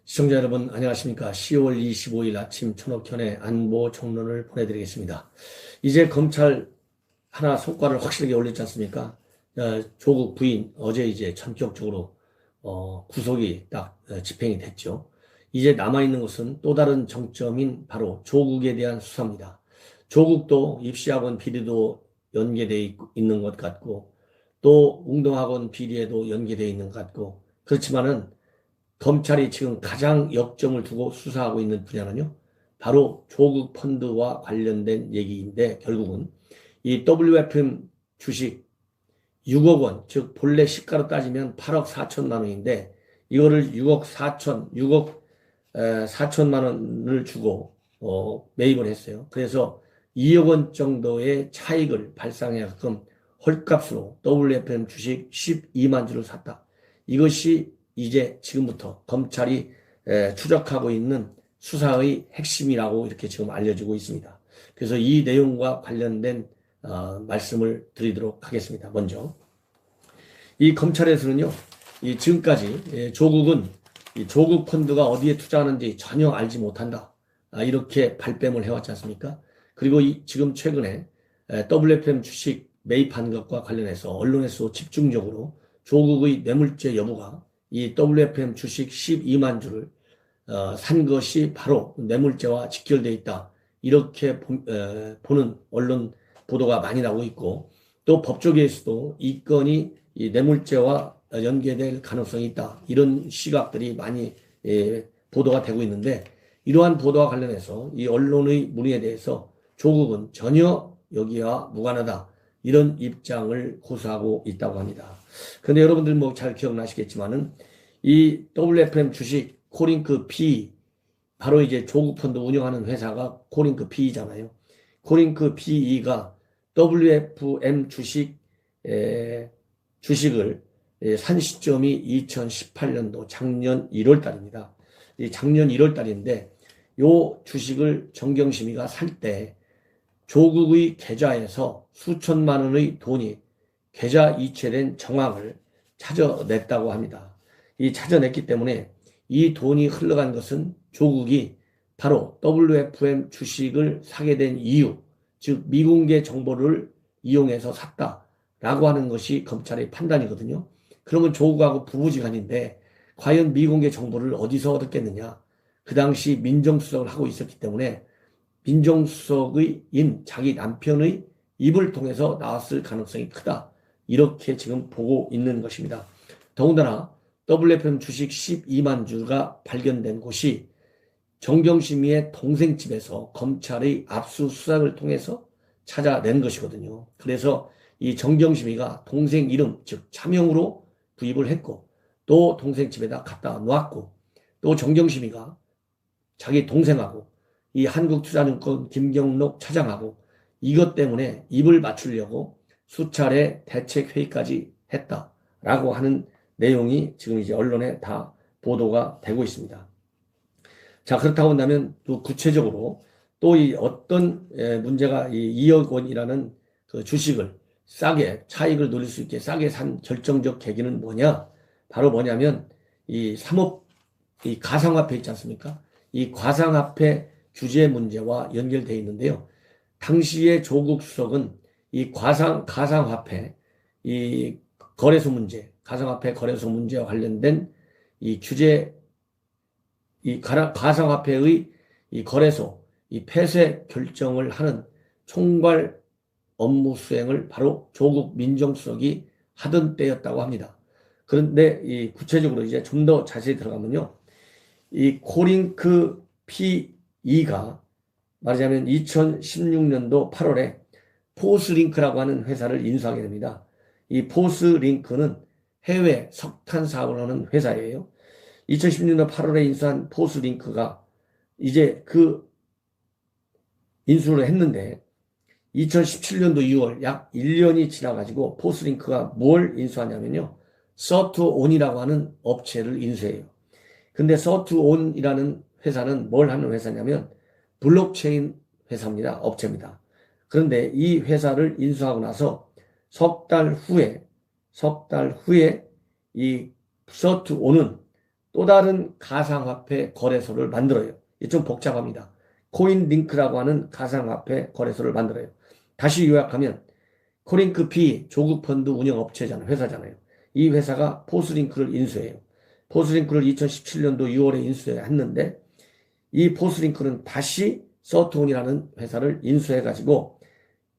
시청자 여러분 안녕하십니까. 10월 25일 아침 천옥현의 안보 총론을 보내드리겠습니다. 이제 검찰 하나 성과를 확실하게 올렸지 않습니까? 조국 부인 어제 이제 전격적으로 구속이 딱 집행이 됐죠. 이제 남아있는 것은 또 다른 정점인 바로 조국에 대한 수사입니다. 조국도 입시학원 비리도 연계되어 있는 것 같고 또 웅동학원 비리에도 연계되어 있는 것 같고 그렇지만은 검찰이 지금 가장 역점을 두고 수사하고 있는 분야는요, 바로 조국 펀드와 관련된 얘기인데 결국은 이 WFM 주식 6억 원, 즉 본래 시가로 따지면 8억 4천만 원인데 이거를 6억 4천만 원을 주고 매입을 했어요. 그래서 2억 원 정도의 차익을 발생하게끔 헐값으로 WFM 주식 12만 주를 샀다. 이것이 이제 지금부터 검찰이 추적하고 있는 수사의 핵심이라고 이렇게 지금 알려지고 있습니다. 그래서 이 내용과 관련된 말씀을 드리도록 하겠습니다. 먼저 이 검찰에서는요, 이 지금까지 조국은 이 조국 펀드가 어디에 투자하는지 전혀 알지 못한다, 이렇게 발뺌을 해왔지 않습니까? 그리고 지금 최근에 WFM 주식 매입한 것과 관련해서 언론에서 집중적으로 조국의 뇌물죄 여부가 이 WFM 주식 12만 주를 산 것이 바로 뇌물죄와 직결되어 있다, 이렇게 보는 언론 보도가 많이 나오고 있고, 또 법조계에서도 이 건이 이 뇌물죄와 연계될 가능성이 있다, 이런 시각들이 많이 보도가 되고 있는데, 이러한 보도와 관련해서 이 언론의 문의에 대해서 조국은 전혀 여기와 무관하다, 이런 입장을 고수하고 있다고 합니다. 그런데 여러분들 뭐 잘 기억나시겠지만은 이 WFM 주식 코링크 PE, 바로 이제 조국 펀드 운영하는 회사가 코링크 PE잖아요. 코링크 PE가 WFM 주식을 산 시점이 2018년도 작년 1월 달입니다. 작년 1월 달인데 요 주식을 정경심이가 살 때 조국의 계좌에서 수천만 원의 돈이 계좌 이체된 정황을 찾아냈다고 합니다. 이 찾아냈기 때문에 이 돈이 흘러간 것은 조국이 바로 WFM 주식을 사게 된 이유, 즉 미공개 정보를 이용해서 샀다라고 하는 것이 검찰의 판단이거든요. 그러면 조국하고 부부지간인데 과연 미공개 정보를 어디서 얻었겠느냐? 그 당시 민정수석을 하고 있었기 때문에 민정수석인 자기 남편의 입을 통해서 나왔을 가능성이 크다, 이렇게 지금 보고 있는 것입니다. 더군다나 WFM 주식 12만 주가 발견된 곳이 정경심이의 동생 집에서 검찰의 압수수색을 통해서 찾아낸 것이거든요. 그래서 이 정경심이가 동생 이름, 즉 차명으로 구입을 했고, 또 동생 집에다 갖다 놓았고, 또 정경심이가 자기 동생하고 이 한국투자증권 김경록 차장하고 이것 때문에 입을 맞추려고 수차례 대책회의까지 했다라고 하는 내용이 지금 이제 언론에 다 보도가 되고 있습니다. 자, 그렇다고 한다면 또 구체적으로 또 이 어떤 문제가 이 2억 원이라는 그 주식을 싸게 차익을 노릴 수 있게 싸게 산 결정적 계기는 뭐냐? 바로 뭐냐면 이 이 가상화폐 있지 않습니까? 이 가상화폐 규제 문제와 연결되어 있는데요. 당시에 조국 수석은 이 가상화폐 이 거래소 문제, 가상화폐 거래소 문제와 관련된 이 규제, 이 가상화폐의 이 거래소, 이 폐쇄 결정을 하는 총괄 업무 수행을 바로 조국 민정수석이 하던 때였다고 합니다. 그런데 이 구체적으로 이제 좀 더 자세히 들어가면요, 이 코링크 PE가 말하자면 2016년도 8월에 포스링크라고 하는 회사를 인수하게 됩니다. 이 포스링크는 해외 석탄 사업을 하는 회사예요. 2016년 8월에 인수한 포스링크가 이제 그 인수를 했는데 2017년도 2월 약 1년이 지나가지고 포스링크가 뭘 인수하냐면요, 서투온이라고 하는 업체를 인수해요. 근데 서투온이라는 회사는 뭘 하는 회사냐면 블록체인 회사입니다. 업체입니다. 그런데 이 회사를 인수하고 나서 석 달 후에 이 서투5는 또 다른 가상화폐 거래소를 만들어요. 이게 좀 복잡합니다. 코인링크라고 하는 가상화폐 거래소를 만들어요. 다시 요약하면 코링크 P 조국 펀드 운영 업체잖아요. 회사잖아요. 이 회사가 포스링크를 인수해요. 포스링크를 2017년도 6월에 인수했는데 이 포스링크는 다시 서투온이라는 회사를 인수해가지고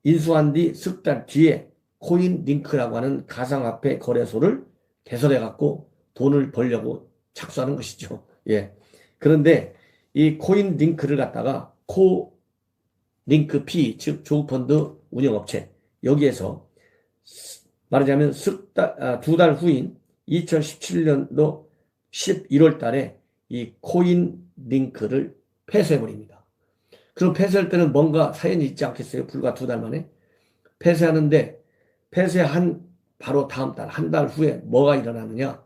인수한 뒤 석 달 뒤에 코인링크라고 하는 가상화폐 거래소를 개설해갖고 돈을 벌려고 착수하는 것이죠. 예. 그런데 이 코인링크를 갖다가 코링크 P, 즉 조국펀드 운영업체, 여기에서 말하자면 두 달 후인 2017년도 11월 달에 이 코인링크를 폐쇄해버립니다. 그럼 폐쇄할 때는 뭔가 사연이 있지 않겠어요? 불과 두 달 만에. 폐쇄하는데 폐쇄한 바로 다음 달, 한 달 후에 뭐가 일어나느냐?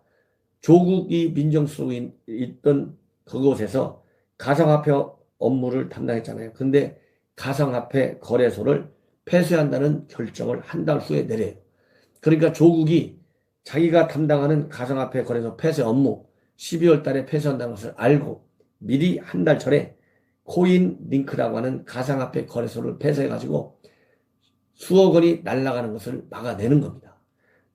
조국이 민정수석이 있던 그곳에서 가상화폐 업무를 담당했잖아요. 근데 가상화폐 거래소를 폐쇄한다는 결정을 한 달 후에 내려요. 그러니까 조국이 자기가 담당하는 가상화폐 거래소 폐쇄 업무 12월 달에 폐쇄한다는 것을 알고 미리 한 달 전에 코인링크라고 하는 가상화폐 거래소를 폐쇄해가지고 수억 원이 날아가는 것을 막아내는 겁니다.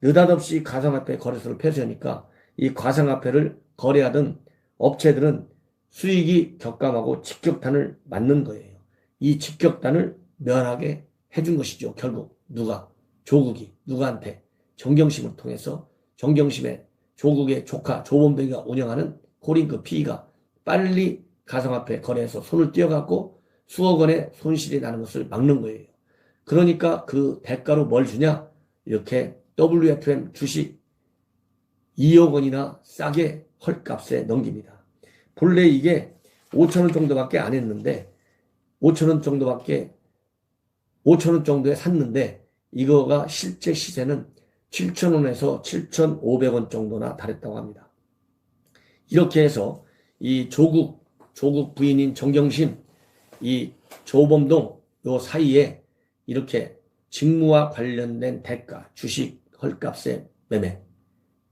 느닷없이 가상화폐 거래소를 폐쇄하니까 이 가상화폐를 거래하던 업체들은 수익이 격감하고 직격탄을 맞는 거예요. 이 직격탄을 면하게 해준 것이죠. 결국 누가? 조국이 누구한테? 정경심을 통해서 정경심의 조국의 조카 조범동이가 운영하는 코링크 P가 빨리 가상화폐 거래에서 손을 떼어갖고 수억 원의 손실이 나는 것을 막는 거예요. 그러니까 그 대가로 뭘 주냐? 이렇게 WFM 주식 2억 원이나 싸게 헐값에 넘깁니다. 본래 이게 5천원 정도밖에 안 했는데 5천원 정도에 샀는데 이거가 실제 시세는 7천원에서 7,500원 정도나 달했다고 합니다. 이렇게 해서 이 조국 부인인 정경심, 이 조범동 요 사이에 이렇게 직무와 관련된 대가, 주식 헐값의 매매,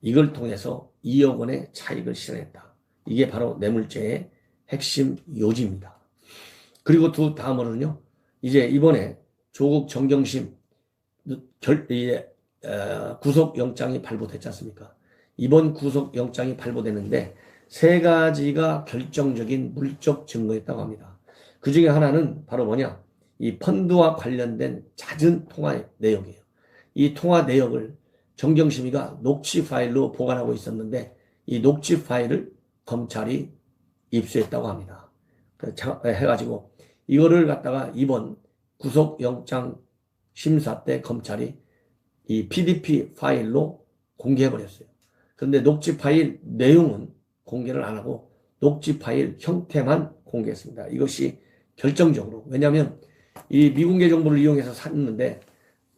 이걸 통해서 2억 원의 차익을 실현했다. 이게 바로 뇌물죄의 핵심 요지입니다. 그리고 다음으로는요, 이제 이번에 조국 정경심 구속영장이 발부됐지 않습니까? 이번 구속영장이 발부되는데 세 가지가 결정적인 물적 증거였다고 합니다. 그 중에 하나는 바로 뭐냐? 이 펀드와 관련된 잦은 통화 내역이에요. 이 통화 내역을 정경심이가 녹취 파일로 보관하고 있었는데 이 녹취 파일을 검찰이 입수했다고 합니다. 해가지고 이거를 갖다가 이번 구속영장 심사 때 검찰이 이 PDP 파일로 공개해버렸어요. 그런데 녹취 파일 내용은 공개를 안 하고 녹취 파일 형태만 공개했습니다. 이것이 결정적으로, 왜냐하면 이 미공개 정보를 이용해서 샀는데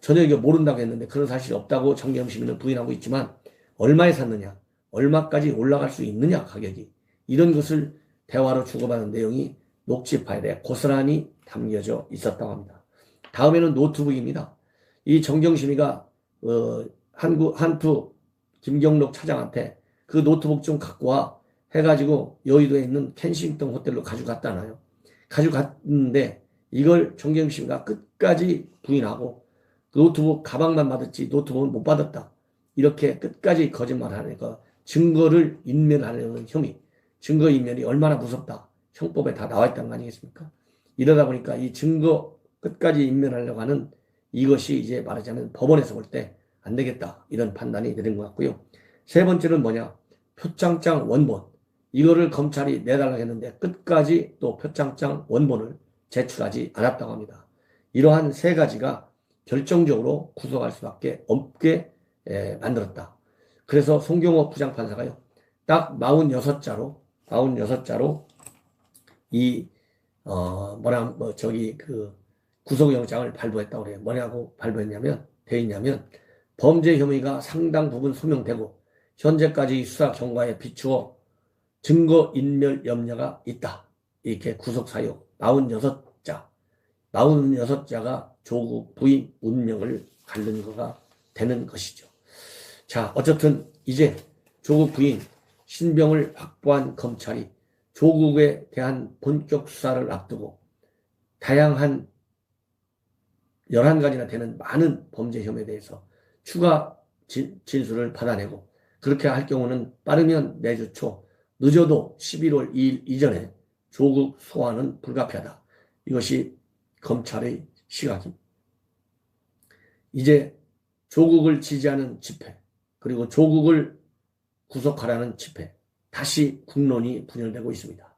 전혀 이게 모른다고 했는데 그런 사실이 없다고 정경심은 부인하고 있지만 얼마에 샀느냐, 얼마까지 올라갈 수 있느냐, 가격이, 이런 것을 대화로 주고받은 내용이 녹취 파일에 고스란히 담겨져 있었다고 합니다. 다음에는 노트북입니다. 이 정경심이가 한투 김경록 차장한테 그 노트북 좀 갖고 와 해가지고 여의도에 있는 켄싱턴 호텔로 가져갔잖아요. 가져갔는데 이걸 정경심이가 끝까지 부인하고 노트북 가방만 받았지 노트북은 못 받았다. 이렇게 끝까지 거짓말하니까 증거를 인멸하려는 혐의, 증거인멸이 얼마나 무섭다. 형법에 다 나와 있다는 거 아니겠습니까? 이러다 보니까 이 증거 끝까지 인멸하려고 하는 이것이 이제 말하자면 법원에서 볼 때 안 되겠다. 이런 판단이 내린 것 같고요. 세 번째는 뭐냐? 표창장 원본. 이거를 검찰이 내달라고 했는데 끝까지 또 표창장 원본을 제출하지 않았다고 합니다. 이러한 세 가지가 결정적으로 구속할 수밖에 없게 만들었다. 그래서 송경호 부장판사가요, 딱 46자로 이 구속영장을 발부했다고 그래요. 뭐냐고 발부했냐면, 되어 있냐면, 범죄 혐의가 상당 부분 소명되고 현재까지 수사 경과에 비추어 증거인멸 염려가 있다. 이렇게 구속사유 46자, 46자가 조국 부인 운명을 가른 거가 되는 것이죠. 자, 어쨌든 이제 조국 부인 신병을 확보한 검찰이 조국에 대한 본격 수사를 앞두고 다양한 11가지나 되는 많은 범죄 혐의에 대해서 추가 진술을 받아내고, 그렇게 할 경우는 빠르면 내주 초, 늦어도 11월 2일 이전에 조국 소환은 불가피하다. 이것이 검찰의 시각입니다. 이제 조국을 지지하는 집회, 그리고 조국을 구속하라는 집회, 다시 국론이 분열되고 있습니다.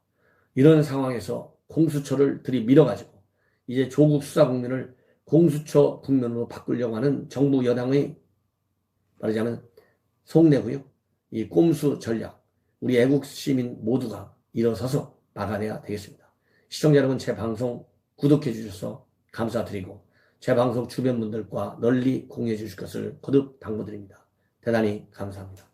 이런 상황에서 공수처를 들이밀어가지고 이제 조국 수사 국면을 공수처 국면으로 바꾸려고 하는 정부 여당의, 말하자면 속내고요, 이 꼼수 전략, 우리 애국 시민 모두가 일어서서 막아내야 되겠습니다. 시청자 여러분, 제 방송 구독해 주셔서 감사드리고 제 방송 주변 분들과 널리 공유해 주실 것을 거듭 당부드립니다. 대단히 감사합니다.